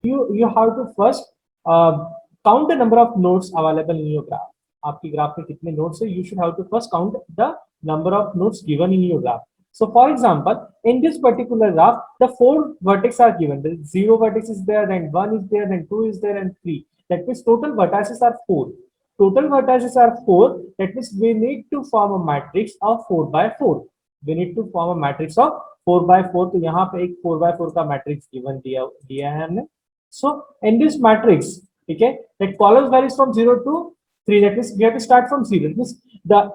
you have to first count the number of nodes available in your graph. आपकी graph में कितने nodes है, you should have to first count the number of nodes given in your graph. So for example, in this particular graph, the 4 vertices are given. The 0 vertex is there, then 1 is there, then 2 is there, and 3. That means total vertices are 4. Total vertices are 4. That means we need to form a matrix of 4 by 4. We need to form a matrix of 4 by 4. तो यहाँ पे एक 4 by 4 का matrix given दिया है हमने. So in this matrix, okay, that columns varies from 0 to 3. That means we have to start from 0. That means the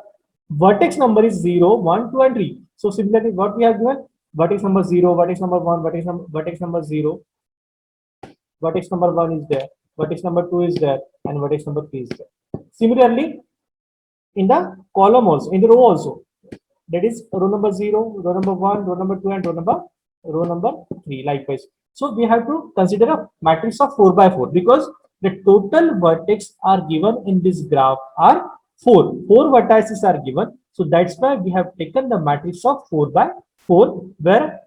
vertex number is 0, 1, 2, and 3. So similarly, what we have given, vertex number 0, vertex number 1, vertex number 0, vertex number 1 is there, vertex number 2 is there, and vertex number 3 is there. Similarly, in the column also, in the row also, that is row number 0, row number 1, row number 2, and row number 3 likewise. So we have to consider a matrix of 4 by 4 because the total vertex are given in this graph are 4. 4 vertices are given. So that's why we have taken the matrix of 4 by 4 where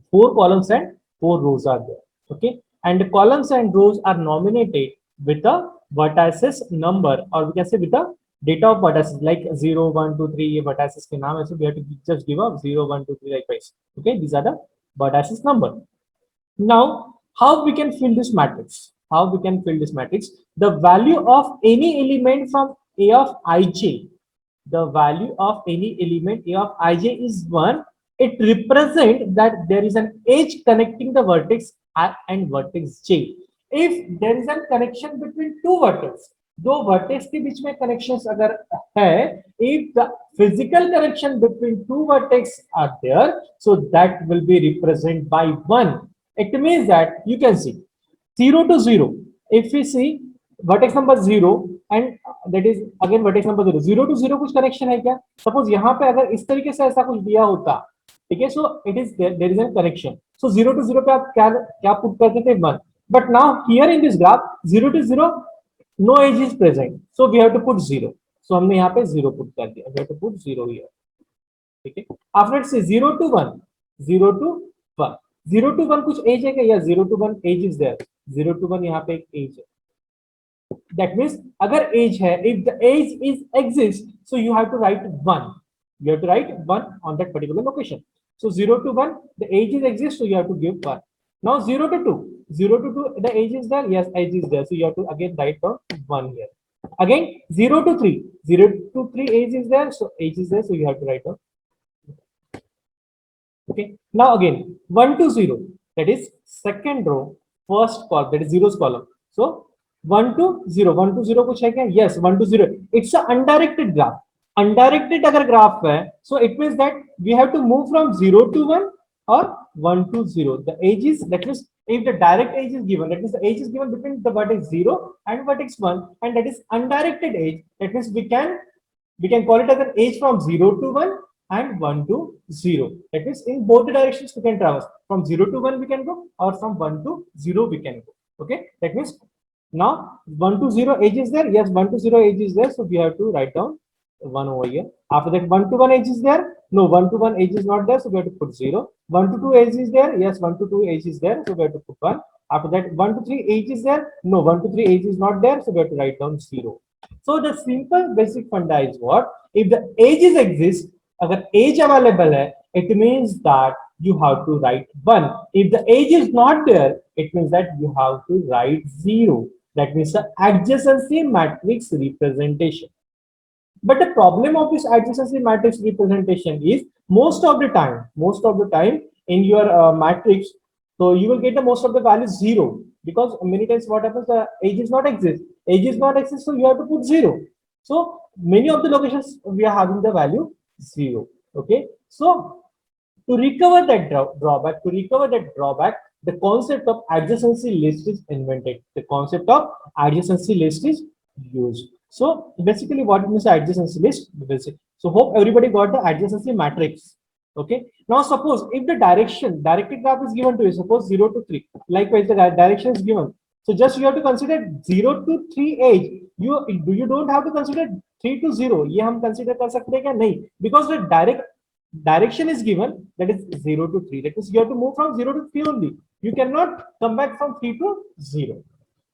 4 columns and 4 rows are there. Okay. And the columns and rows are nominated with the vertices number, or we can say with the data of vertices like 0, 1, 2, 3 vertices ke naam hai, so we have to just give up 0, 1, 2, 3 likewise. Okay, these are the vertices number. Now, how we can fill this matrix? How we can fill this matrix? The value of any element from A of ij, the value of any element A of ij is 1. It represents that there is an edge connecting the vertex R and vertex J. If there is a connection between two vertices, दो vertex के बीच में connections अगर है, if the physical connection between two vertex are there, so that will be represented by 1. It means that you can see 0 to 0. If we see vertex number 0 and that is again vertex number 0, 0 to 0 कुछ connection है क्या? Suppose यहाँ पे अगर इस तरीके से ऐसा कुछ दिया होता, ठीक है, so it is there is a connection. So 0 to 0 पे आप क्या पुट करते थे? 1. But now here in this graph 0 to 0 no edge is present, so we have to put 0. So हमने यहाँ पे 0 पुट कर दिया. We have to put 0 here. ठीक है. After say 0 to 1, 0 to 1, 0 to 1 कुछ edge है क्या? या 0 to 1 edge is there. 0 to 1 यहाँ पे एक edge है. That means अगर edge है, if the edge is exists, so you have to write 1. You have to write 1 on that particular location. So 0 to 1, the edge is exists, so you have to give 1. Now 0 to 2, 0 to 2, the edge is there. Yes, edge is there. So you have to again write down 1 here. Again 0 to 3, 0 to 3 edge is there. So edge is there. So you have to write down. Okay. Now again 1 to 0, that is second row, first column, that is zeros column. So 1 to 0, 1 to 0 कुछ है क्या? Yes, 1 to 0. It's a undirected graph. Undirected अगर graph है, so it means that we have to move from 0 to 1 or 1 to 0. The edge is, that means if the direct edge is given, that means the edge is given between the vertex 0 and vertex 1, and that is undirected edge. That means we can call it as an edge from 0 to 1 and 1 to 0. That means in both the directions we can traverse. From 0 to 1 we can go, or from 1 to 0 we can go. Okay, that means now 1 to 0 edge is there. Yes, 1 to 0 edge is there. So we have to write down 1 over here. After that 1 to 1 edge is there. No, 1 to 1 edge is not there. So we have to put 0. 1 to 2 edge is there. Yes, 1 to 2 edge is there. So we have to put 1. After that 1 to 3 edge is there. No, 1 to 3 edge is not there. So we have to write down 0. So the simple basic funda is what? If the edges exist, अगर edge available है, it means that you have to write 1. If the edge is not there, it means that you have to write 0. That means the adjacency matrix representation. But the problem of this adjacency matrix representation is most of the time in your matrix, so you will get the most of the values 0, because many times what happens, the edge is not exist. Edge is not exist, so you have to put 0. So many of the locations we are having the value 0. Okay, so to recover that drawback, the concept of adjacency list is invented. The concept of adjacency list is used. So basically what means adjacency list? So hope everybody got the adjacency matrix. Okay. Now suppose if the directed graph is given to you, suppose 0 to 3. Likewise, the direction is given. So just you have to consider 0 to 3 edge. You don't have to consider 3 to 0. ये हम consider कर सकते हैं क्या? नहीं. Because the direction is given, that is 0 to 3. That means you have to move from 0 to 3 only. You cannot come back from 3 to 0.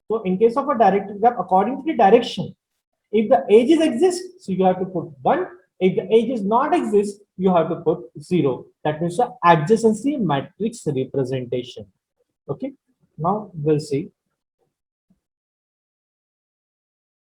So in case of a directed graph, according to the direction, if the edges exist, so you have to put 1. If the edges not exist, you have to put 0. That means the adjacency matrix representation. Okay. Now we'll see.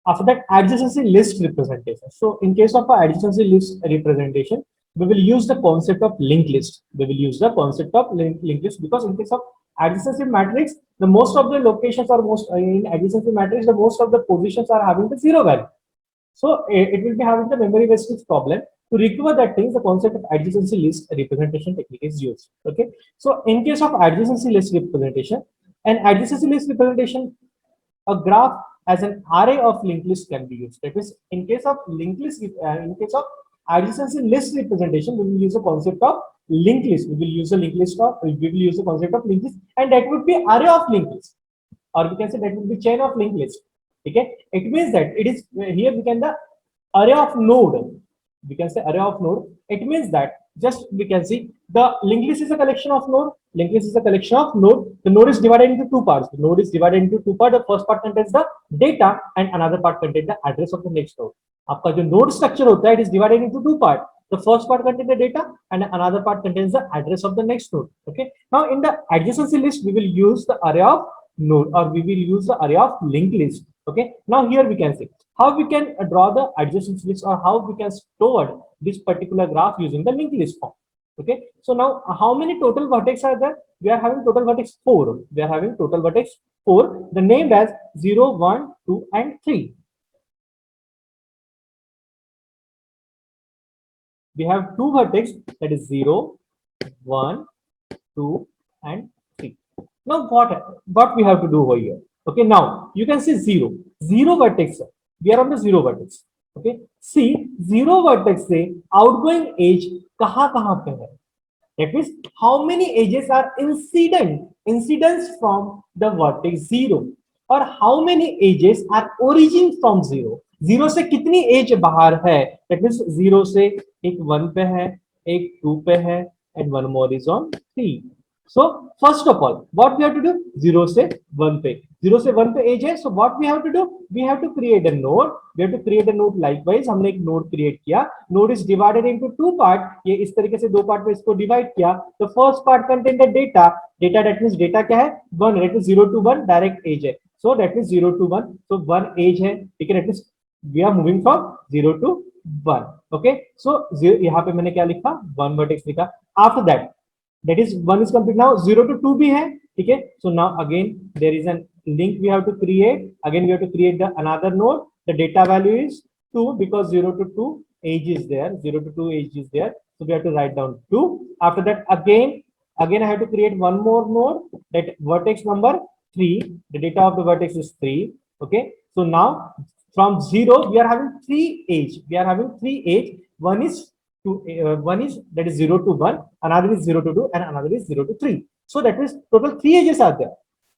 After that, adjacency list representation. So in case of a adjacency list representation, we will use the concept of linked list. We will use the concept of linked list because in case of adjacency matrix, the most of the locations are most in adjacency matrix, the most of the positions are having the 0 value. So it will be having the memory wastage problem. To recover that thing, the concept of adjacency list representation technique is used. Okay. So in case of adjacency list representation, an adjacency list representation, a graph as an array of linked list can be used. That is, in case of linked list, in case of adjacency list representation, we will use the concept of linked list. We will use the linked list of, we will use the concept of linked list, and that would be array of linked list, or we can say that would be chain of linked list. Okay, it means that it is here we can the array of node. We can say array of node. It means that just we can see the linked list is a collection of node. Linked list is a collection of node. The node is divided into two parts. The node is divided into two parts. The first part contains the data, and another part contains the address of the next node. आपका जो node structure होता है, it is divided into two parts. The first part contains the data, and another part contains the address of the next node. Okay. Now in the adjacency list, we will use the array of node, or we will use the array of linked list. Okay. Now here we can see how we can draw the adjacency list, or how we can store this particular graph using the linked list form. Okay. So now how many total vertex are there? We are having total vertex 4. We are having total vertex 4. The named as 0, 1, 2, and 3. We have two vertex, that is 0, 1, 2, and 3. Now what we have to do over here? Okay, now you can see 0 vertex. We are on the 0 vertex. Okay, see 0 vertex से outgoing edge कहाँ पे है? That means how many edges are incidents from the vertex 0, और how many edges are origin from 0. 0 से कितनी as बाहर है? That means 0 से एक 1 पे है, एक 2 पे है, and one more is on 3. So first of all, what we have to do? 0 से 1 पे, 0 से 1 पे एज है. So what we have to do? We have to create a node. We have to create a node likewise. हमने एक node create किया. Node is divided into two part. ये इस तरीके से दो part में इसको divide किया. The first part contain the data. Data, that means data क्या है? 1. That is 0 to 1 direct edge है. So that means 0 to 1. So 1 edge है. ठीक है. That means we are moving from 0 to 1. Okay. So यहाँ पे मैंने क्या लिखा? 1 vertex लिखा. After that, that is 1 is complete. Now 0 to 2 भी है. ठीक है. So now again there is an link we have to create. Again we have to create the another node. The data value is 2 because 0 to 2 age is there. 0 to 2 age is there. So we have to write down 2. After that again I have to create one more node. That vertex number 3. The data of the vertex is 3. Okay. So now from 0 we are having 3 age. We are having 3 age. One is one is that is 0 to 1, another is 0 to 2, and another is 0 to 3. So that means total 3 edges are there.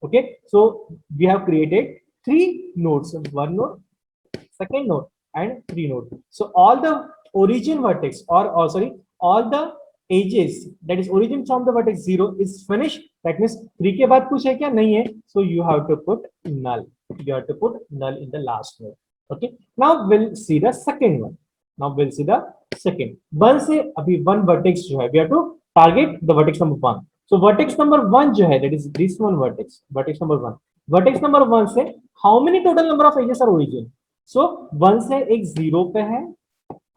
Okay, so we have created 3 nodes, one node, second node, and 3 nodes. So all the origin vertex, or sorry, all the edges, that is origin from the vertex 0 is finished. That means 3 के बाद कुछ है क्या? नहीं है. So you have to put null. You have to put null in the last node. Okay. Now we'll see the second one. Now we'll see the second. 1 से अभी 1 vertex जो है, we have to target the vertex number 1. So vertex number 1 जो है, that is this one vertex. Vertex number 1. Vertex number 1 से how many total number of edges are origin? So 1 से एक 0 पे है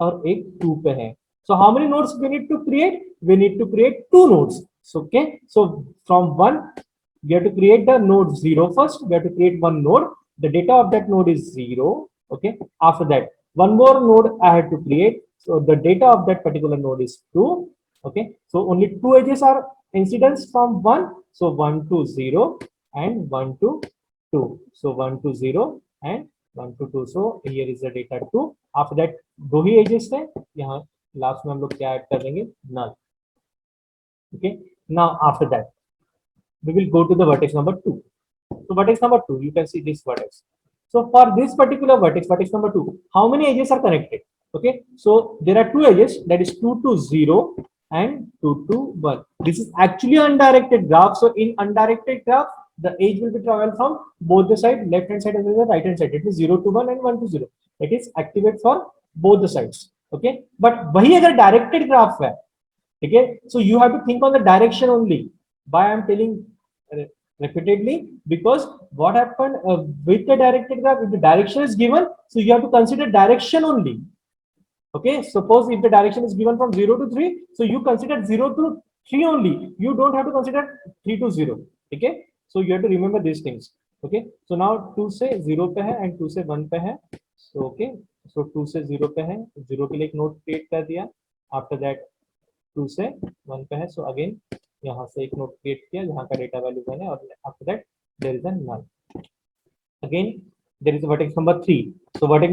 और एक 2 पे है. So how many nodes we need to create? We need to create 2 nodes. So okay. So from 1 we have to create the node 0 first. We have to create one node. The data of that node is 0. Okay. After that, one more node I had to create. So the data of that particular node is 2. Okay. So only 2 edges are incidents from 1. So 1 to 0 and 1 to 2. So 1 to 0 and 1 to 2. So here is the data 2. After that, दो ही edges है. यहाँ last में हम लोग क्या add कर देंगे? Null. Okay. Now after that, we will go to the vertex number 2. So vertex number 2, you can see this vertex. So for this particular vertex, vertex number 2, how many edges are connected? Okay, so there are 2 edges, that is 2 to 0 and 2 to 1. This is actually undirected graph. So in undirected graph, the age will be traveled from both the side, left hand side as well as the right hand side. It is 0 to 1 and 1 to 0. It is activate for both the sides. Okay, but वही अगर directed graph है, okay, so you have to think on the direction only. Why I'm telling repeatedly, because what happened with the directed graph, if the direction is given, so you have to consider direction only. Okay, suppose if the direction is given from 0 to 3, so you consider 0 to 3 only. You don't have to consider 3 to 0. Okay, so you have to remember these things. Okay, so now 2 से 0 पे है and 2 से 1 पे है. So okay, so 2 से 0 पे है, 0 के लिए एक नोट क्रिएट कर दिया. After that 2 से 1 पे है, so again यहाँ से एक नोट क्रिएट किया जहाँ का डेटा वैल्यू 1 है, और after that there is a null. Again there is a vertex number 3. So vertex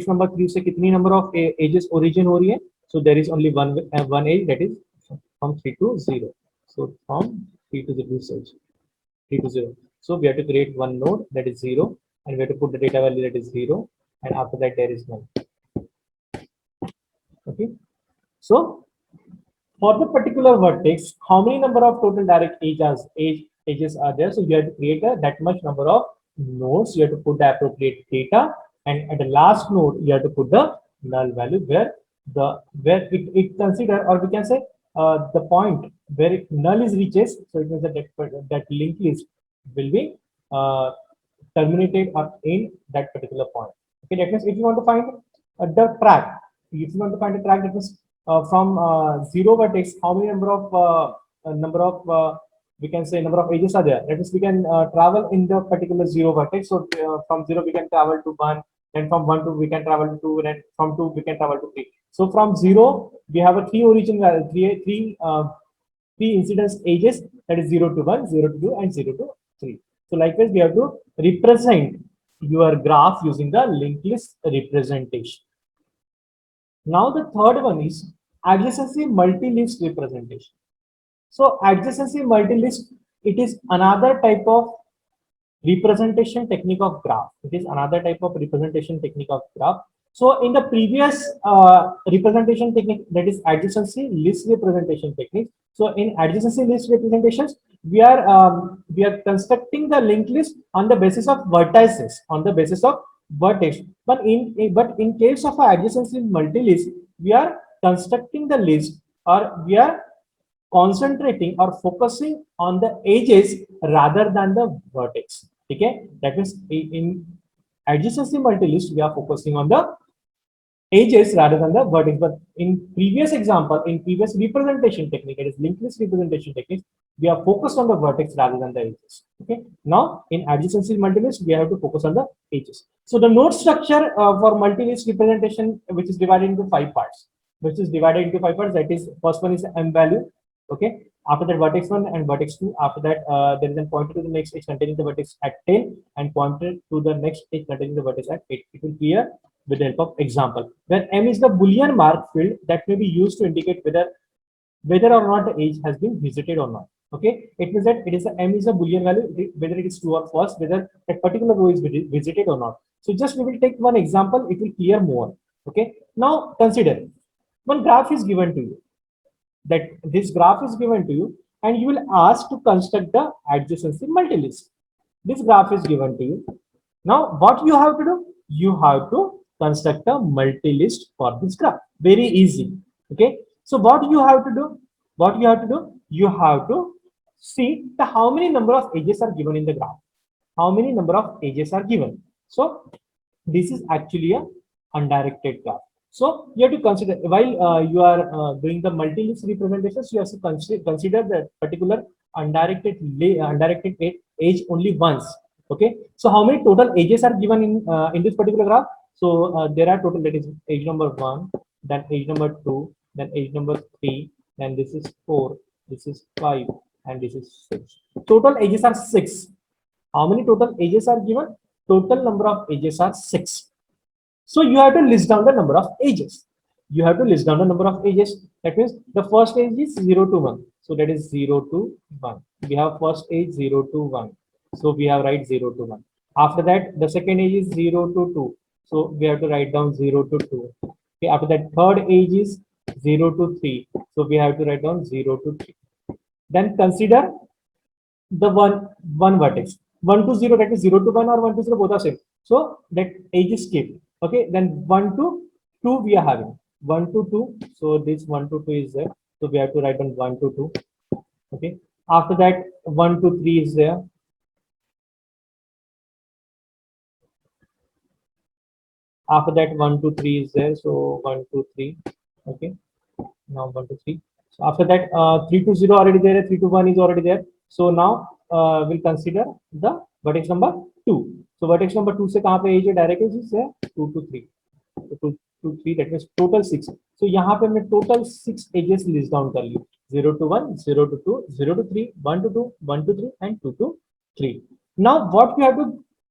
number 3 से कितनी number of edges origin हो रही है? So there is only one edge, that is from 3 to 0. So from 3 to 0 edge, 3 to 0. So we have to create one node, that is 0, and we have to put the data value, that is 0, and after that there is none. Okay, so for the particular vertex, how many number of total direct edges are there? So you have to create that much number of nodes. You have to put the appropriate data, and at the last node you have to put the null value where it consider, or we can say the point where null is reaches. So it means that linked list will be terminated in that particular point. Okay, that means if you want to find the track, if you want to find a track, that means from 0 vertex, how many number of we can say number of edges are there. That means we can travel in the particular 0 vertex. So from 0 we can travel to 1, then from 1 to we can travel to 2, and from 2 we can travel to 3. So from 0 we have a three incidence edges, that is 0 to 1, 0 to 2, and 0 to 3. So likewise we have to represent your graph using the linked list representation. Now the third one is adjacency multi-list representation. So adjacency multi-list, it is another type of representation technique of graph. It is another type of representation technique of graph. So in the previous representation technique, that is adjacency list representation technique. So in adjacency list representations, we are constructing the linked list on the basis of vertices, on the basis of vertex. But in case of adjacency multi-list, we are constructing the list, or we are concentrating or focusing on the edges rather than the vertex. Okay, that means in adjacency multi-list we are focusing on the edges rather than the vertex. But in previous example, in previous representation technique, it is linked list representation technique, we are focused on the vertex rather than the edges. Okay, now in adjacency multi-list we have to focus on the edges. So the node structure for multi-list representation, which is divided into 5 parts, that is, first one is m value. Okay, after that vertex 1 and vertex 2. After that there is a pointer to the next edge containing the vertex at 10, and pointer to the next edge containing the vertex at 8. It will clear with the help of example. Where m is the Boolean mark field that may be used to indicate whether or not the edge has been visited or not. Okay, it means that it is m is a Boolean value, whether it is true or false, whether that particular row is visited or not. So just we will take one example, it will clear more. Okay, now consider one graph is given to you, that this graph is given to you, and you will ask to construct the adjacency multi-list. This graph is given to you. Now what you have to do? You have to construct a multi-list for this graph. Very easy. Okay, so what you have to do? You have to see how many number of edges are given in the graph. How many number of edges are given? So this is actually a undirected graph. So you have to consider, while you are doing the multi-list representations, you have to consider that particular undirected edge only once. Okay, so how many total edges are given in this particular graph? So there are total, that is edge number 1, then edge number 2, then edge number 3, then this is 4, this is 5, and this is 6. Total edges are 6. How many total edges are given? Total number of edges are 6. So you have to list down the number of edges. That means the first edge is 0 to 1. So that is 0 to 1. We have first edge 0 to 1. So we have write 0 to 1. After that, the second edge is 0 to 2. So we have to write down 0 to 2. Okay, after that, third edge is 0 to 3. So we have to write down 0 to 3. Then consider the one vertex. 1 to 0, that is 0 to 1 or 1 to 0, both are same. So that edge is skipped. Okay, then 1 to 2 we are having. 1 to 2. So this 1 to 2 is there. So we have to write down 1 to 2. Okay. After that, 1 to 3 is there. After that, 1 to 3 is there. So 1 to 3. Okay. Now 1 to 3. So after that, 3 to 0 already there. 3 to 1 is already there. So now we'll consider the vertex number 2. So vertex number 2 से कहाँ पे edge है? Direct edge is there. 2 to 3. So 2 to 3, that means total 6. So यहाँ पे मैं total 6 edges list down कर ली. 0 to 1, 0 to 2, 0 to 3, 1 to 2, 1 to 3, and 2 to 3. Now what you have to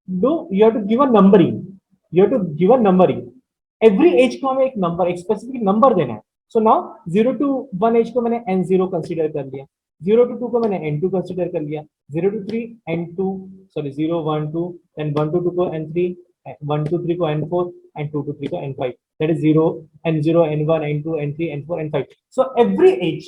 do? You have to give a numbering. You have to give a numbering. Every edge को हमें एक number, एक specific number देना है. So now 0 to 1 edge को मैंने n0 consider कर लिया. 0 to 2 को मैंने n2 consider कर लिया. 0 to 3 n2, sorry 0 1 2, then 1 to 2 को n3, 1 to 3 को n4, and 2 to 3 को n5. That is 0 n0 n1 n2 n3 n4 n5. So every edge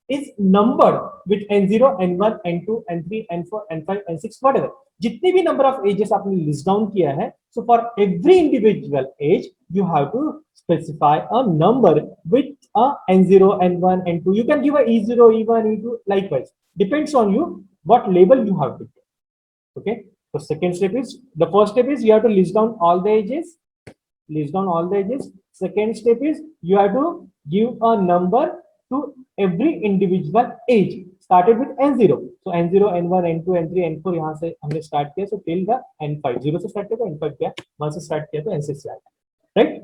is numbered with n0 n1 n2 n3 n4 n5 n6 whatever. जितने भी number of edges आपने list down किया है, so for every individual edge you have to specify a number with a n0 n1 n2. You can give a e0 e1 e2 likewise, depends on you what label you have to give. Okay, so second step is, the first step is you have to list down all the edges. Second step is you have to give a number to every individual edge started with n0. So n0 n1 n2 n3 n4 यहाँ से हमने start किया. So till the n5, 0 से start किया तो n5 किया, 1 से start किया तो n6 से आया, right?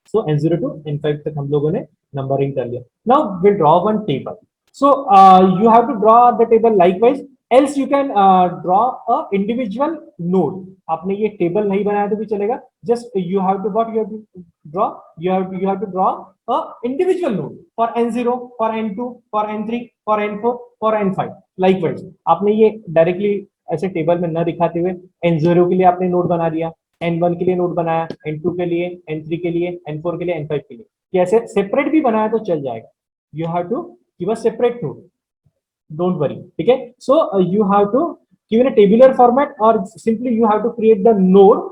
So n0 to n5 तक हम लोगों ने नंबरिंग कर लिया. Now we'll draw one table. So you have to draw the table likewise, else you can draw a individual node. आपने ये टेबल नहीं बनाया तो भी चलेगा. Just you have to, what you have to draw? You have to draw a individual node for n0, for n2, for n3, for n4, for n5. Likewise, आपने ये directly ऐसे टेबल में न दिखाते हुए n0 के लिए आपने नोड बना दिया, n1 के लिए नोड बनाया, n2 के लिए, n3 के लिए, n4 के लिए, n5 के लिए. ये ऐसे सेपरेट भी बनाया तो चल जाएगा. You have to give a separate node. Don't worry. Okay, so you have to give in a tabular format, or simply you have to create the node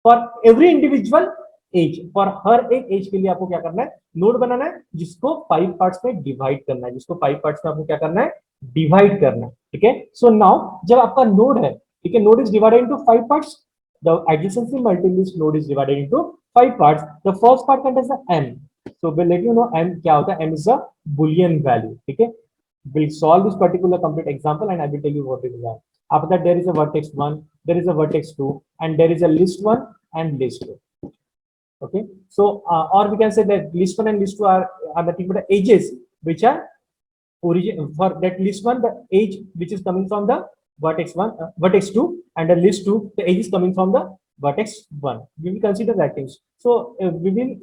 for every individual edge. For हर एक edge के लिए आपको क्या करना है? Node बनाना है जिसको 5 parts में डिवाइड करना है. जिसको 5 पार्ट्स में आपको क्या करना है? डिवाइड करना है. ठीक है. सो नाउ जब आपका नोड है, ठीक है, node is divided into 5 parts. The adjacency multilist node is divided into 5 parts. The first part contains the m. So we'll let you know m क्या होता है. M is a Boolean value. ठीक है. We'll solve this particular complete example and I will tell you what it is. After that, there is a vertex 1, there is a vertex 2, and there is a list 1 and list 2. Okay. So or we can say that list 1 and list 2 are nothing but the edges which are origin for that list 1, the edge which is coming from the vertex 1, vertex 2, and the list 2, the edge is coming from the vertex 1. We will consider that things. So we will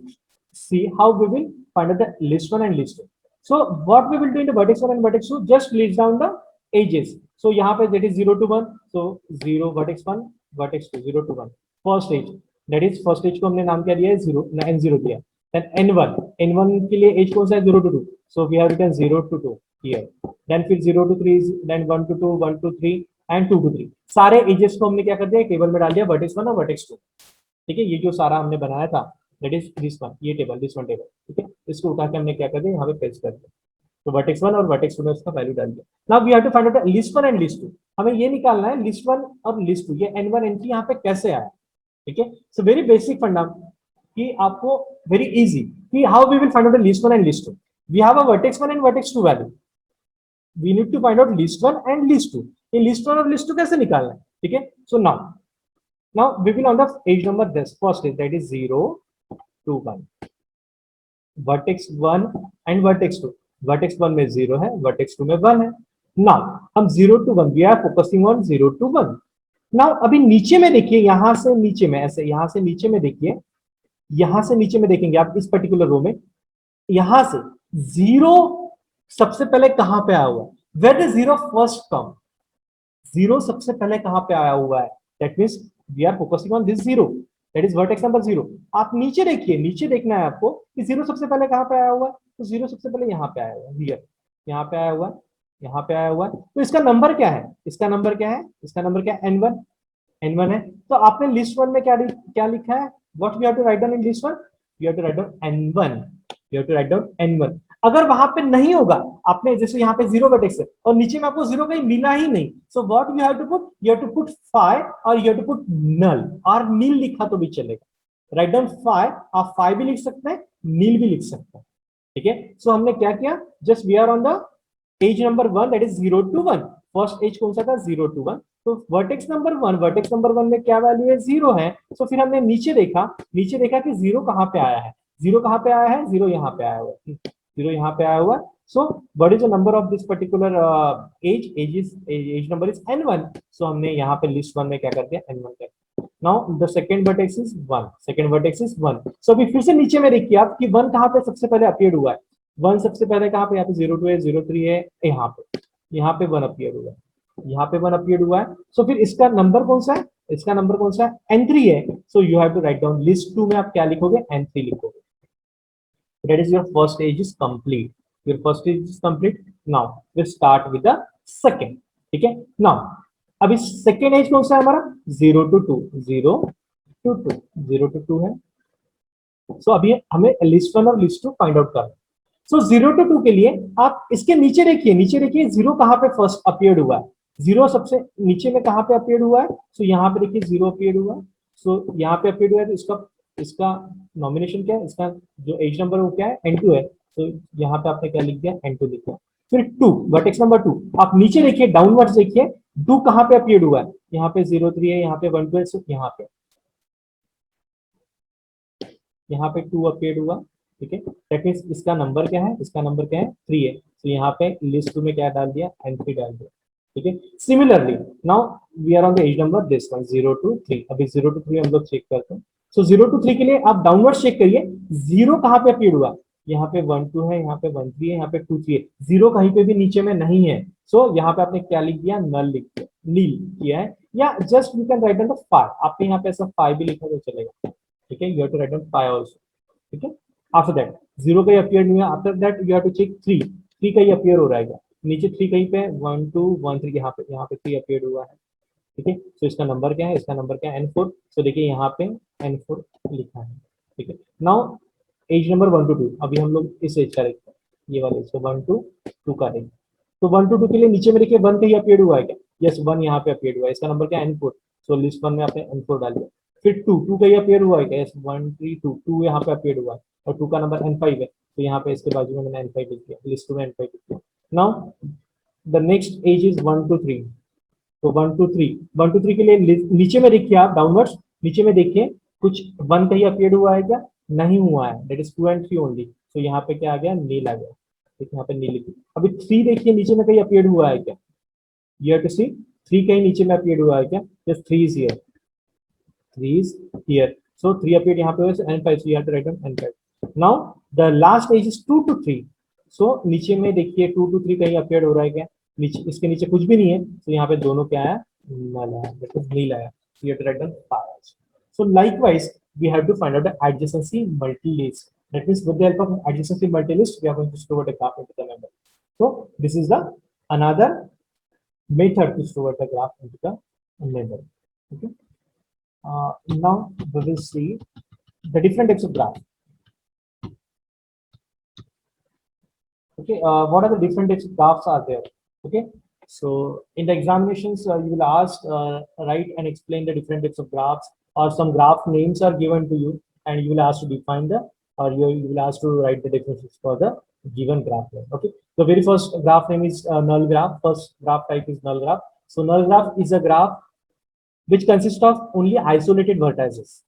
see how we will find out the list 1 and list 2. So what we will do in the vertex 1 and vertex 2, just list down the edges. So यहाँ पे that is 0 to 1. So 0 vertex 1, vertex 2, 0 to 1. First edge, that is first edge को हमने नाम क्या दिया है? 0, n0 दिया. Then n1 के लिए edge कौन सा है? 0 to 2. So we have written 0 to 2 here. Then फिर 0 to 3, then 1 to 2, 1 to 3 and 2 to 3. सारे edges को हमने क्या कर दिया? टेबल में डाल दिया, vertex 1 और vertex 2. ठीक है. ये जो सारा हमने बनाया था, that is this one, ये टेबल, this one टेबल. ठीक है. इसको उठा के हमने क्या कर दिया? यहाँ पे पेस्ट कर दिया. तो vertex 1 और vertex 2 में उसका वैल्यू डाल दिया. Now we have to find out list 1 and list 2. हमें ये निकालना है list 1 और list 2. ये n1 n3 यहाँ पे कैसे आया? ठीक है. So very basic फंडा कि आपको very easy कि how we will find out the list 1 and list 2. We have a vertex 1 and vertex 2 value. We need to find out list 1 and list 2. ये list 1 और list 2 कैसे निकालना है? ठीक है. So now we will on the edge number this first is that is 0 to 1. Vertex 1 and vertex 2. Vertex 1 में 0 है, vertex 2 में 1 है. Now हम 0 to 1, we are focusing on 0 to 1. Now अभी नीचे में देखिए, यहाँ से नीचे में ऐसे, यहाँ से नीचे में देखिए, यहाँ से नीचे में देखेंगे आप इस पर्टिकुलर रो में, यहाँ से 0 सबसे पहले कहां पे आया हुआ है? Where the 0 first come? 0 सबसे पहले कहां पे आया हुआ है? That means we are focusing on this 0. That is vertex number 0। आप नीचे देखिए, नीचे देखना है आपको कि 0 सबसे पहले कहां पे आया हुआ है, तो 0 सबसे पहले यहाँ पे आया हुआ है, हियर, यहाँ पे आया हुआ है, यहाँ पे आया हुआ है। तो इसका नंबर क्या है, इसका नंबर क्या है, इसका नंबर क्या है, n1, n1 है। तो आपने लिस्ट वन में क्या लिखा है, what you have to write down in list one, you have to write down n1, you have to write down n1। अगर वहां पे नहीं होगा, आपने जैसे यहाँ पे 0 वर्टेक्स है और नीचे में आपको 0 कहीं मिला ही नहीं, so what you have to put, you have to put 5 और you have to put null, और नील लिखा तो भी चलेगा। राइट डाउन 5, आप 5 भी लिख सकते हैं, नील भी लिख सकते हैं, ठीक है। सो हमने क्या किया, just we are on the edge number 1, that is 0 to 1। First edge कौन सा था, 0 to 1। तो वर्टेक्स नंबर 1, वर्टेक्स नंबर 1 में क्या वैल्यू है, 0 है। तो फिर हमने नीचे देखा, नीचे देखा कि 0 कहां पे आया है, 0 कहां पे आया है, 0 यहाँ पे आया हुआ है, 0 यहाँ पे आया हुआ है। So what is the number of this particular age number is n1। सो हमने यहाँ पे लिस्ट 1 में क्या कर दिया, n1 कर दिया। Now the second vertex is 1, second vertex is 1। सो अभी फिर से नीचे में देखिए आप कि 1 कहां पे सबसे पहले अपीयर हुआ है, 1 सबसे पहले कहां पे, यहाँ पे 02 है, 03 है, यहाँ पे 1 अपीयर हुआ है, यहाँ पे 1 अपीयर हुआ है। सो फिर इसका नंबर कौन सा है, इसका नंबर कौन सा है, n3 है। So you have to write down list 2 में आप क्या लिखोगे, n3 लिखोगे। That is your first stage is complete. Your first stage is complete. Now we'll start with the second. ठीक है। Now अभी सेकेंड एज कौन सा है हमारा, 0 to 2, 0 to 2, 0 to 2 है। सो अभी हमें लिस्ट 1 और लिस्ट 2 फाइंड आउट करना है। सो 0 to 2 के लिए आप इसके नीचे देखिए, नीचे देखिए 0 कहां पे फर्स्ट अपीयर्ड हुआ है, 0 सबसे नीचे में कहां पे अपीयर्ड हुआ है। सो यहाँ पे देखिए 0 अपीयर्ड हुआ है। सो यहाँ पे अपीयर्ड हुआ है, तो इसका इसका नॉमिनेशन क्या है, इसका जो एज नंबर वो क्या है, n2 है। तो यहाँ पे आपने क्या लिख दिया, n2 लिख दिया। फिर 2, वर्टेक्स नंबर 2, आप नीचे देखिए, डाउनवर्ड्स देखिए, 2 कहां पे अपीयर्ड हुआ है, यहाँ पे 03 है, यहाँ पे 12 है, यहाँ पे 2 अपीयर्ड हुआ, ठीक है। दैट मींस इसका नंबर क्या है, इसका नंबर क्या है, 3 है। तो यहाँ पे लिस्ट 2 में क्या डाल दिया, n3 डाल दिया, ठीक है। Similarly now we are on the edge number this one, 0 to 3। अभी 0 to 3 हम लोग चेक करते हैं। सो 0 to 3 के लिए आप डाउनवर्ड चेक करिए, 0 कहां पे अपीयर हुआ, यहाँ पे 1 2 है, यहाँ पे 1 3 है, यहाँ पे 2 3 है, 0 कहीं पे भी नीचे में नहीं है। सो यहाँ पे आपने क्या लिख दिया, नल लिख दिया, नील किया है, या just you can write down the 5। आपने यहाँ पे ऐसा 5 भी लिखा तो चलेगा, ठीक है। You have to write down 5 also, ठीक है। आफ्टर दैट 0 का ही अपीयर नहीं है, after that you have to check 3, 3 का ही अपीयर हो रहा है, नीचे 3 कहीं पे 1 2 1 3, यहाँ पे 3 अपीयर हुआ है, ठीक है। तो इसका नंबर क्या है, इसका नंबर क्या है, n4। तो देखिए यहाँ पे n4 लिखा है, ठीक है। नाउ एज नंबर 1 to 2, अभी हम लोग इस एज का देखते हैं, ये वाले इसको 1 to 2 का देंगे। तो 1 to 2 के लिए नीचे में देखिए 1 कहीं अपीयर हुआ है क्या, यस 1 यहाँ पे अपीयर हुआ है, इसका नंबर क्या है, n4। सो लिस्ट 1 में आपने n4 डाल दिया। फिर 2, 2 कहीं अपीयर हुआ है क्या, यस 1 3 2, 2 यहाँ पे अपीयर हुआ है, और 2 का नंबर n5 है। तो यहाँ पे इसके बाजू में मैंने n5 लिख दिया, लिस्ट 2 में n5 लिख दिया। Now the next edge is 1 to 3। तो 1 to 3, 1 to 3 के लिए नीचे में देखिए आप, डाउनवर्ड्स नीचे में देखिए, कुछ 1 कहीं अपीयर हुआ है क्या, नहीं हुआ है, दैट इज 2 and 3 ओनली। तो यहाँ पे क्या आ गया, नील आ गया, ठीक है, यहाँ पे नील लिखिए। अभी 3 देखिए नीचे में कहीं अपीयर हुआ है क्या, यू हैव टू सी 3 कहीं नीचे में अपीयर हुआ है क्या, yes 3 is here, 3 is here. So 3 appeared यहाँ पे, n5, so you have to write down n5. Now the last age is 2 to 3. So नीचे में देखिए 2 to 3 कहीं appeared हो रहा है क्या, नीचे इसके नीचे कुछ भी नहीं है, तो यहाँ पे दोनों क्या आया, नल आया, मतलब नील आया। So you have to write down 5. So likewise we have to find out the adjacency multi-list. That means with the help of adjacency multi-list we are going to store the graph into the member. So this is the another method to store the graph into the member. Okay. Now we will see the different types of graph. Okay, what are the different types of graphs are there? Okay, so in the examinations you will ask write and explain the different types of graphs, or some graph names are given to you and you will ask to define the, or you will ask to write the definitions for the given graph name. Okay, the very first graph name is null graph. First graph type is null graph. So null graph is a graph which consists of only isolated vertices.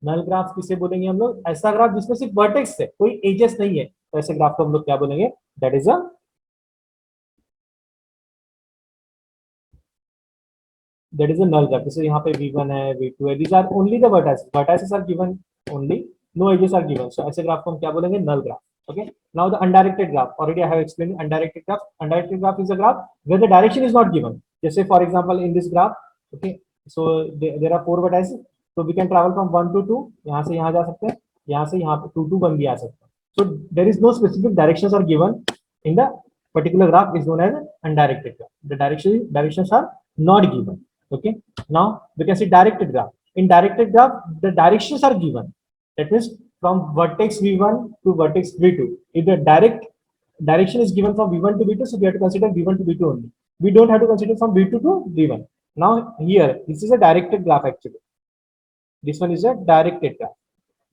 Null graph किसे बोलेंगे हम लोग, ऐसा graph जिसमें सिर्फ vertex है, कोई edges नहीं है, तो ऐसे ग्राफ को हम लोग क्या बोलेंगे, that is a null graph. जैसे यहाँ पे v1 है, v2 है, these are only the vertices, vertices are given only, no edges are given, so ऐसे ग्राफ को हम क्या बोलेंगे, नल graph. Okay, now the undirected graph, already I have explained undirected graph. Undirected graph is a graph where the direction is not given. जैसे for example in this graph, okay, so there are 4 vertices, So we can travel from 1 to 2, यहाँ से यहाँ जा सकते हैं, यहाँ से यहाँ पे 2 to 1 भी आ सकते हैं. So there is no specific directions are given in the particular graph is known as undirected graph. The directions are not given. Okay. Now we can see directed graph. In directed graph, the directions are given. That means from vertex v1 to vertex v2. If the direction is given from v1 to v2, so we have to consider v1 to v2 only. We don't have to consider from v2 to v1. Now here, this is a directed graph actually. This one is a directed graph.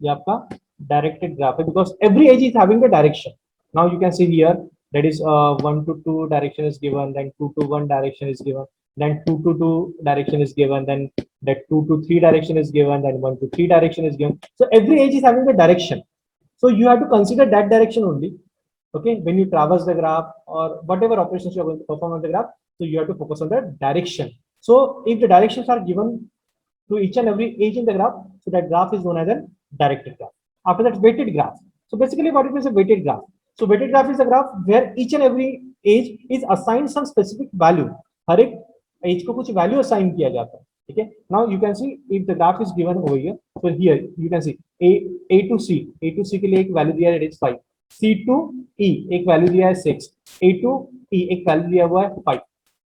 ये आपका directed graph है because every edge is having the direction. Now you can see here that is 1 to 2 direction is given, then 2 to 1 direction is given, then 2 to 2 direction is given, then that 2 to 3 direction is given, then 1 to 3 direction is given. So every edge is having the direction. So you have to consider that direction only. Okay, when you traverse the graph or whatever operations you are going to perform on the graph, so you have to focus on the direction. So if the directions are given to each and every edge in the graph, so that graph is known as a directed graph. After that, weighted graph. So basically what it means a weighted graph. So weighted graph is a graph where each and every edge is assigned some specific value. हर एक edge को कुछ value assign किया जाता है. Okay. Now you can see if the graph is given over here. So here you can see A to C के लिए एक value दिया है, it is 5. C to E एक value दिया है 6. A to E एक value दिया हुआ है 5.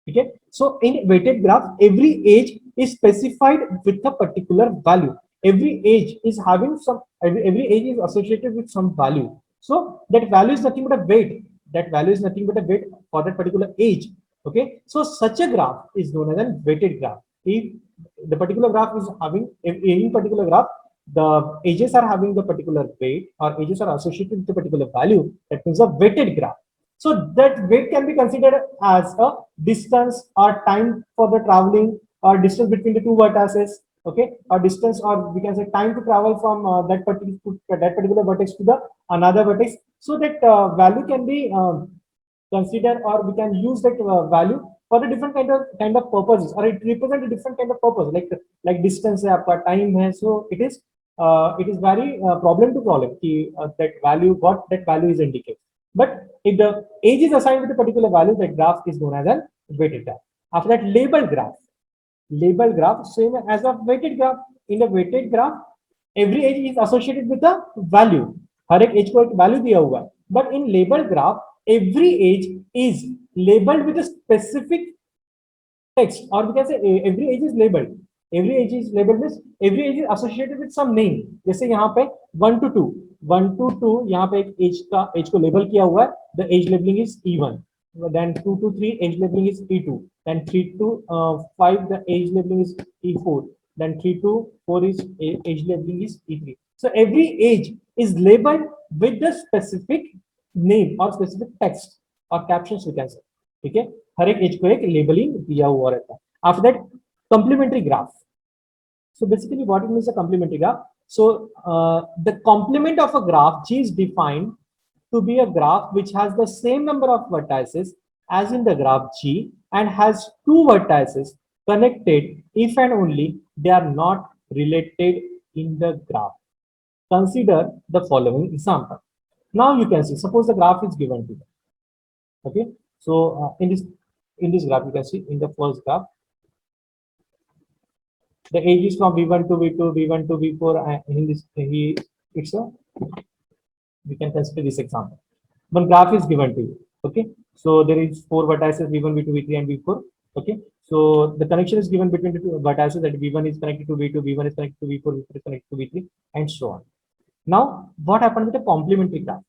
Okay. So in weighted graph, every edge is specified with a particular value. Every edge is having some, every edge is associated with some value. So that value is nothing but a weight. That value is nothing but a weight for that particular edge. Okay. So such a graph is known as a weighted graph. If the particular graph is having, if any particular graph, the edges are having the particular weight or edges are associated with a particular value, that means a weighted graph. So that weight can be considered as a distance or time for the traveling or distance between the two vertices, okay, or distance or we can say time to travel from that particular vertex to the another vertex. So that value can be considered or we can use that value for the different kind of purposes, or it represents a different kind of purpose, like distance hai, aapka time hai. So it is very problem to problem that value, what that value is indicated. But if the age is assigned with a particular value, that graph is known as a weighted graph. After that, labeled graph, same as a weighted graph. In a weighted graph, every edge is associated with a value. हर एक edge को एक value दिया हुआ है. But in labeled graph, every edge is labeled with a specific text, or we can say every edge is labeled. Every edge is labeled means every edge is associated with some name. जैसे यहाँ पे 1 to 2 यहाँ पे एक edge को label किया हुआ है. The edge labeling is E1. Then 2 to 3 edge labeling is E2. Then 3 to 5 the edge labeling is E4. Then 3 to 4 is edge labeling is E3. So every edge is labeled with the specific name or specific text or captions we can say. ठीक है, हर एक edge को एक labeling दिया हुआ रहता है. After that, complementary graph. So basically what it means a complementary graph. So the complement of a graph G is defined to be a graph which has the same number of vertices as in the graph G and has two vertices connected if and only they are not related in the graph. Consider the following example. Now you can see, suppose the graph is given to you. Okay, so in this graph you can see in the first graph the age is from v1 to v2, v1 to v4, and in this it's a, we can consider this example. One graph is given to you. Okay, so there is four vertices v1, v2, v3, and v4. Okay, so the connection is given between the two vertices, that v1 is connected to v2, v1 is connected to v4, v4 is connected to v3, and so on. Now, what happened with the complementary graph?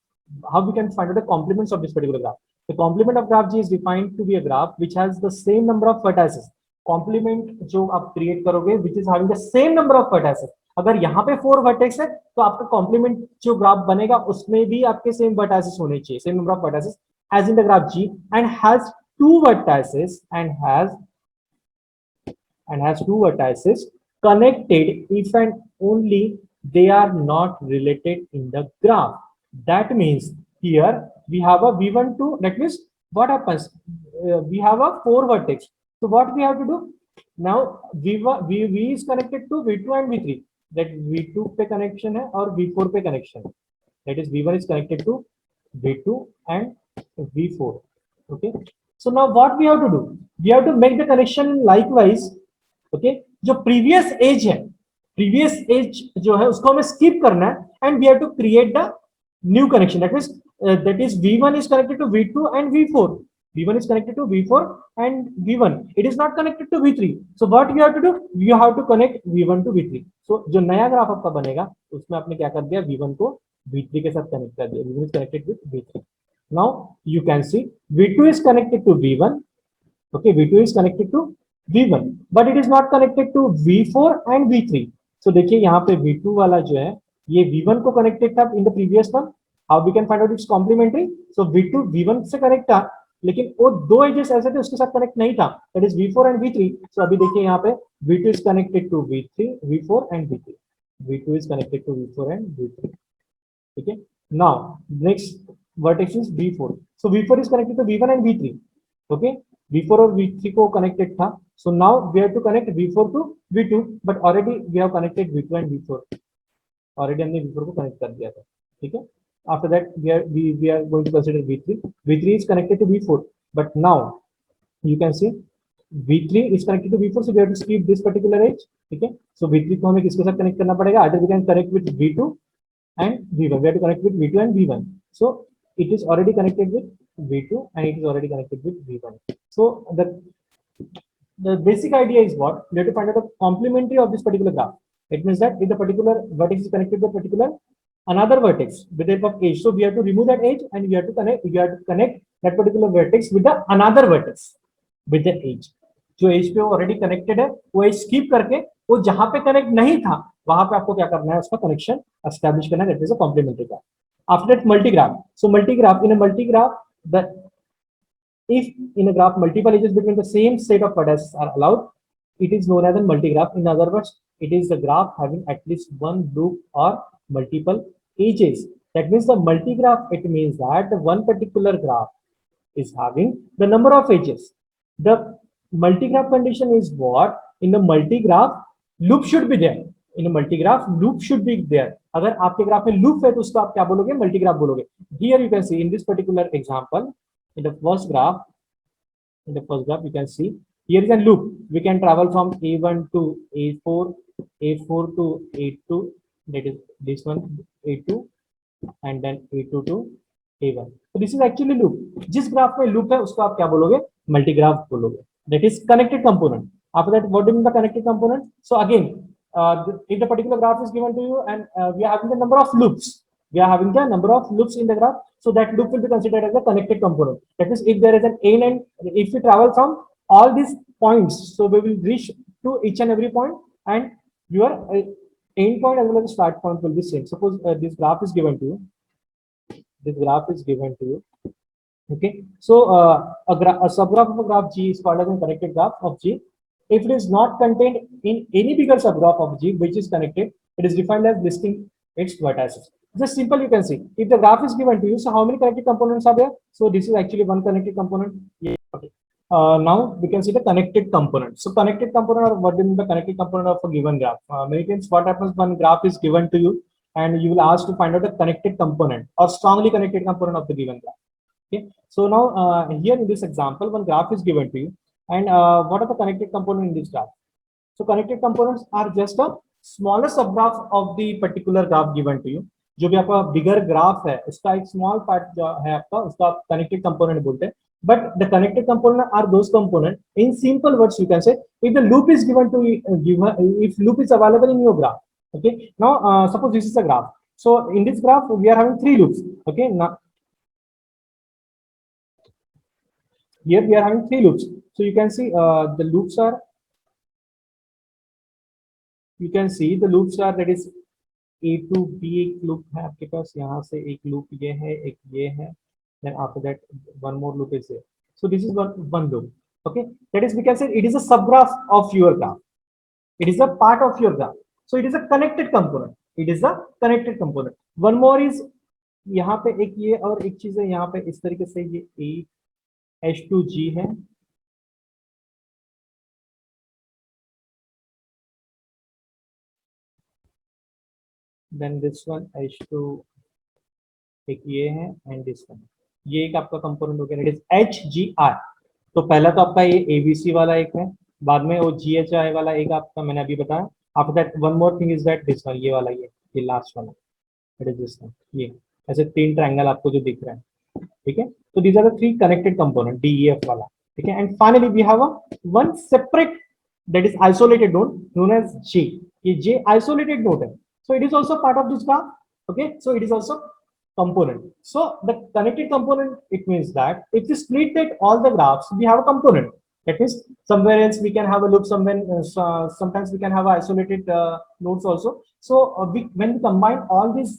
How we can find out the complements of this particular graph? The complement of graph G is defined to be a graph which has the same number of vertices. Complement जो आप create करोगे, which is having the same number of vertices. अगर यहाँ पे 4 vertex है, तो आपका complement जो graph बनेगा, उसमें भी आपके same vertices होने चाहिए, same number of vertices as in the graph G, and has two vertices connected if and only they are not related in the graph. That means here we have a v1 2, that means what happens, we have a 4 vertex. So what we have to do now, v is connected to v2 and v3, that v2 पे connection है और v4 पे connection है, that is v1 is connected to v2 and v4. Okay, so now what we have to do, we have to make the connection likewise. Okay, जो previous edge है, previous edge जो है उसको हमें skip करना है, and we have to create the new connection, that is v1 is connected to v2 and v4. v1 is connected to v4 and v1, it is not connected to v3. So what you have to do, you have to connect v1 to v3. So जो नया graph आपका बनेगा उसमें आपने क्या कर दिया, v1 को v3 के साथ कनेक्ट कर दिया, v1 is connected with v3. Now you can see v2 is connected to v1. Okay, v2 is connected to v1 but it is not connected to v4 and v3. So देखिए यहाँ पे v2 वाला जो है ये v1 को connected था in the previous one. How we can find out its complementary. So v2 v1 से कनेक्ट था लेकिन वो दो एजेस ऐसे थे उसके साथ कनेक्ट नहीं था, that is v4 and v3. सो अभी देखिए यहाँ पे v2 is connected to v3 v4 and v3. v2 is connected to v4 and v3. ठीक है. Now next vertex is v4. So v4 is connected to v1 and v3. Okay, v4 और v3 को connected था. So now we have to connect v4 to v2, but already we have connected v2 and v4. Already हमने v4 को connect कर दिया था. ठीक है. After that we are going to consider v3. v3 is connected to v4, but now you can see v3 is connected to v4, so we have to skip this particular edge. ठीक है. So v3 को हमें किसके साथ connect करना पड़ेगा, either we can connect with v2 and v1. We have to connect with v2 and v1. So it is already connected with v2 and it is already connected with v1. So the basic idea is what, we have to find out the complementary of this particular graph. It means that if the particular vertex is connected to a particular another vertex with the help of edge, so we have to remove that edge and we have to connect that particular vertex with the another vertex with the edge. जो as पे already connected है वो as skip करके वो जहां पे connect नहीं था वहां पे आपको क्या करना है, उसका कनेक्शन एस्टैब्लिश करना है, that is a complementary graph. After that, multigraph. So multigraph, in a multigraph, if in a graph multiple edges between the same set of vertices are allowed, it is known as a multigraph. In other words, it is the graph having at least one loop or multiple edges. That means the multigraph, it means that the one particular graph is having the number of edges. The multigraph condition is what, in the multigraph loop should be there. In a multigraph loop should be there. अगर आपके graph में loop है तो उसको आप क्या बोलोगे, मल्टीग्राफ बोलोगे. Here you can see in this particular example, in the first graph you can see here is a loop. We can travel from a1 to a4, a4 to a2, that is this one a2, and then a2 to a1. So this is actually loop. जिस graph में loop है उसको आप क्या बोलोगे, मल्टीग्राफ बोलोगे. That is connected component. After that, what do you mean by connected component? So again, if the particular graph is given to you and we are having the number of loops, in the graph, so that loop will be considered as a connected component. That means if there is an n and if we travel from all these points, so we will reach to each and every point, and your end point as well as the start point will be same. Suppose this graph is given to you. Okay, so a subgraph of a graph G is called as a connected graph of G. If it is not contained in any bigger subgraph of G which is connected, it is defined as listing its vertices. Just simple, you can see if the graph is given to you, so how many connected components are there? So this is actually one connected component. Yeah, okay. Now we can see the connected component. So connected component, or what is the connected component of a given graph? Many times what happens when graph is given to you and you will ask to find out the connected component or strongly connected component of the given graph. Okay, so now here in this example, one graph is given to you, and what are the connected components in this graph? So connected components are just a smaller subgraph of the particular graph given to you. जो भी आपका बिगर graph है उसका एक small part जो है आपका, उसका कनेक्टेड कंपोनेंट बोलते हैं. But the connected component are those components. In simple words, you can say if the loop is given to if loop is available in your graph. Okay, now suppose this is a graph. So in this graph we are having 3 loops. Okay, now here we are having 3 loops. So you can see the loops are. You can see the loops are, that is A to B एक loop है आपके पास, यहाँ से एक loop ये है, एक ये है. Then after that one more loop is there. So this is one loop. Okay, that is, we can say it is a subgraph of your graph. It is a part of your graph. So it is a connected component. One more is यहाँ पे एक ये और एक चीज है, यहाँ पे इस तरीके से ये H2G है. Then this one H2 एक ये है, and this one ये एक आपका कंपोनेंट हो गया, इट इज HGR. तो पहला तो आपका ये ABC वाला एक है, बाद में वो GHI वाला एक आपका मैंने अभी बताया, after that one more thing is that this one, ये वाला, ये लास्ट वाला, इट इज दिस वन, ये ऐसे 3 ट्रायंगल आपको जो दिख रहा है, ठीक है। तो these are the 3 connected component, DEF वाला, ठीक है। And finally we have a one separate that is isolated node known as J. ये J isolated node है, so it is also part of this graph. Okay, so it is also component. So the connected component, it means that if we split it all the graphs, we have a component. That means somewhere else we can have a loop, somewhere sometimes we can have isolated nodes also. So when we combine all these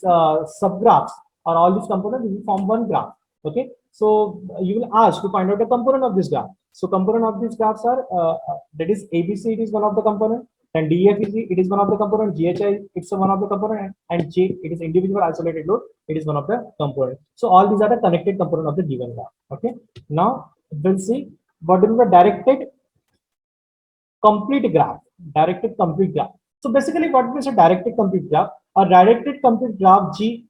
subgraphs or all these components, we will form one graph. Okay, so you will ask to find out the component of this graph. So component of these graphs are that is ABC, it is one of the component, and DEF is it is one of the component, GHI it's one of the component, and J it is individual isolated node, it is one of the component. So all these are the connected component of the given graph. Okay, now we'll see what is the directed complete graph. Directed complete graph. So basically what is a directed complete graph? A directed complete graph G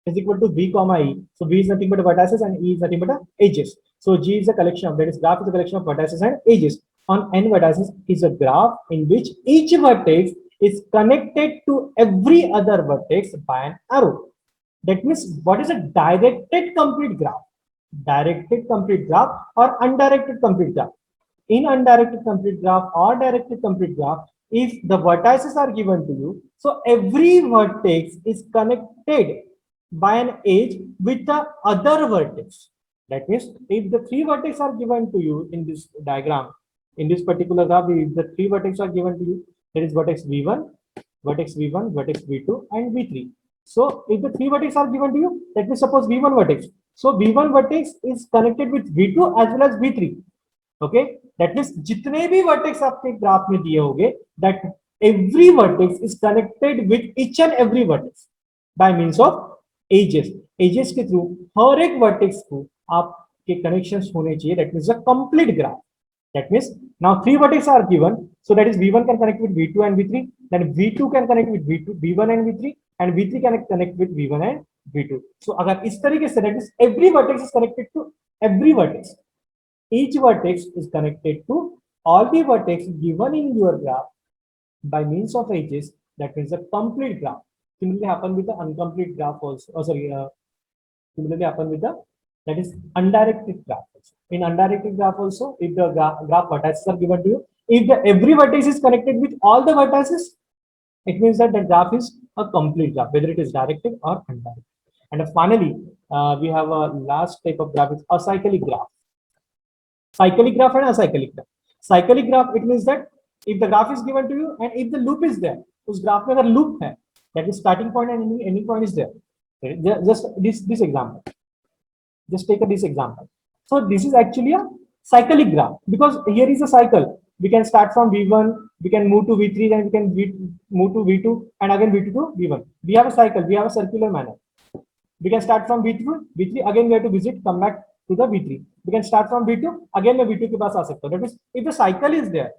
is equal to V comma E. So V is nothing but vertices and E is nothing but edges. So G is a collection of, that is graph is a collection of vertices and edges. On n vertices is a graph in which each vertex is connected to every other vertex by an arrow. That means what is a directed complete graph? Directed complete graph or undirected complete graph. In undirected complete graph or directed complete graph, if the vertices are given to you, so every vertex is connected by an edge with the other vertex. That means if the 3 vertices are given to you in this diagram, in this particular graph, if the 3 vertices are given to you, there is vertex V1, vertex V1, vertex V2, and V3. So if the 3 vertices are given to you, let me suppose V1 vertex. So V1 vertex is connected with V2 as well as V3. Okay, that means जितने भी vertex आपके graph में दिए होंगे, that every vertex is connected with each and every vertex by means of edges. Edges के through हर एक vertex को आपके connections होने चाहिए. That means a complete graph. That means now 3 vertices are given, so that is V1 can connect with V2 and V3, then V2 can connect with V1 and V3, and V3 can connect with V1 and V2. So अगर इस तरीके से, that is every vertex is connected to every vertex. Each vertex is connected to all the vertex given in your graph by means of edges. That means a complete graph. Similarly happen with the incomplete graph also. Similarly happen with the, that is undirected graph also. In undirected graph also, if the graph vertices are given to you, if the every vertex is connected with all the vertices, it means that the graph is a complete graph, whether it is directed or undirected. And finally, we have a last type of graph, is acyclic graph. Cyclic graph and acyclic graph. Cyclic graph, it means that if the graph is given to you and if the loop is there, उस graph में अगर loop है, that is starting point and any point is there. Just this example. Just take this example. So this is actually a cyclic graph because here is a cycle. We can start from V1, we can move to V3, then we can move to V2, and again V2 to V1. We have a cycle. We have a circular manner. We can start from V3, again we have to visit, come back to the V3. We can start from V2, again मैं V2 के पास आ सकता हूँ. That means if the cycle is there,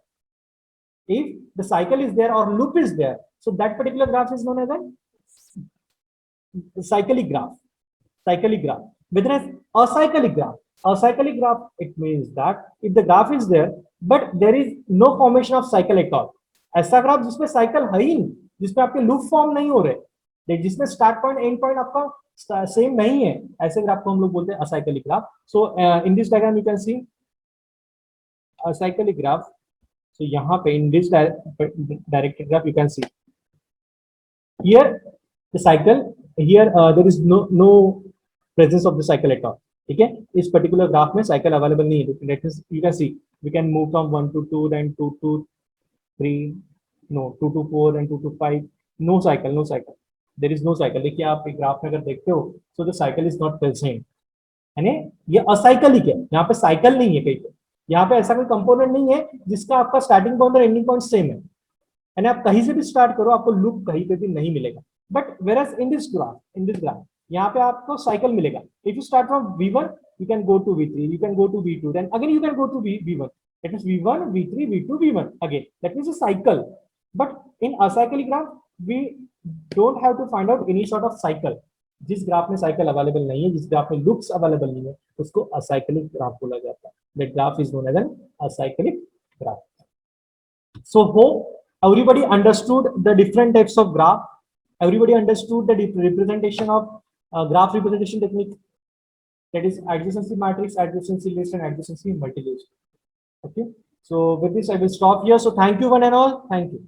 if the cycle is there or loop is there, so that particular graph is known as a cyclic graph. Cyclic graph. Whereas acyclic graph, acyclic graph, it means that if the graph is there, but there is no formation of cycle at all. ऐसा graph जिसमें cycle है ही नहीं, जिसमें आपके loop form नहीं हो रहे, जिसमें स्टार्ट पॉइंट एंड पॉइंट आपका सेम नहीं है, ऐसे ग्राफ को हम लोग बोलते हैं acyclic graph. So in this diagram you can see acyclic graph. So यहाँ पे in this directed graph you can see here the cycle, here there is no presence of the cycle at all. ठीक है, इस particular graph में cycle available नहीं है. That is, you can see we can move from 1 to 2, then 2 to 3, no 2 to 4 and 2 to 5. No cycle, no cycle. There is no cycle. देखिए आप एक graph में अगर देखते हो, so the cycle is not present. यानी ये acyclic है, यहाँ पे साइकिल नहीं है कहीं पे, यहाँ पे ऐसा कोई कंपोनेंट नहीं है जिसका आपका स्टार्टिंग पॉइंट और एंडिंग पॉइंट सेम है. यानी आप कहीं से भी स्टार्ट करो, आपको लूप कहीं पे भी नहीं मिलेगा. But whereas in this graph यहाँ पे आपको साइकिल मिलेगा. If you start from V1, you can go to V3, you can go to V2, then again you can go to V1. That means V1, V3, V2, V1 again. That means a cycle. But in acyclic graph, we don't have to find out any sort of cycle. जिस graph में cycle available नहीं है, जिस graph में loops available नहीं है, उसको acyclic graph बोला जाता है. That graph is known as an acyclic graph. So hope Everybody understood the different types of graph. Everybody understood the representation of graph representation technique, that is adjacency matrix, adjacency list, and adjacency multi-list. Okay. So with this, I will stop here. So thank you one and all. Thank you.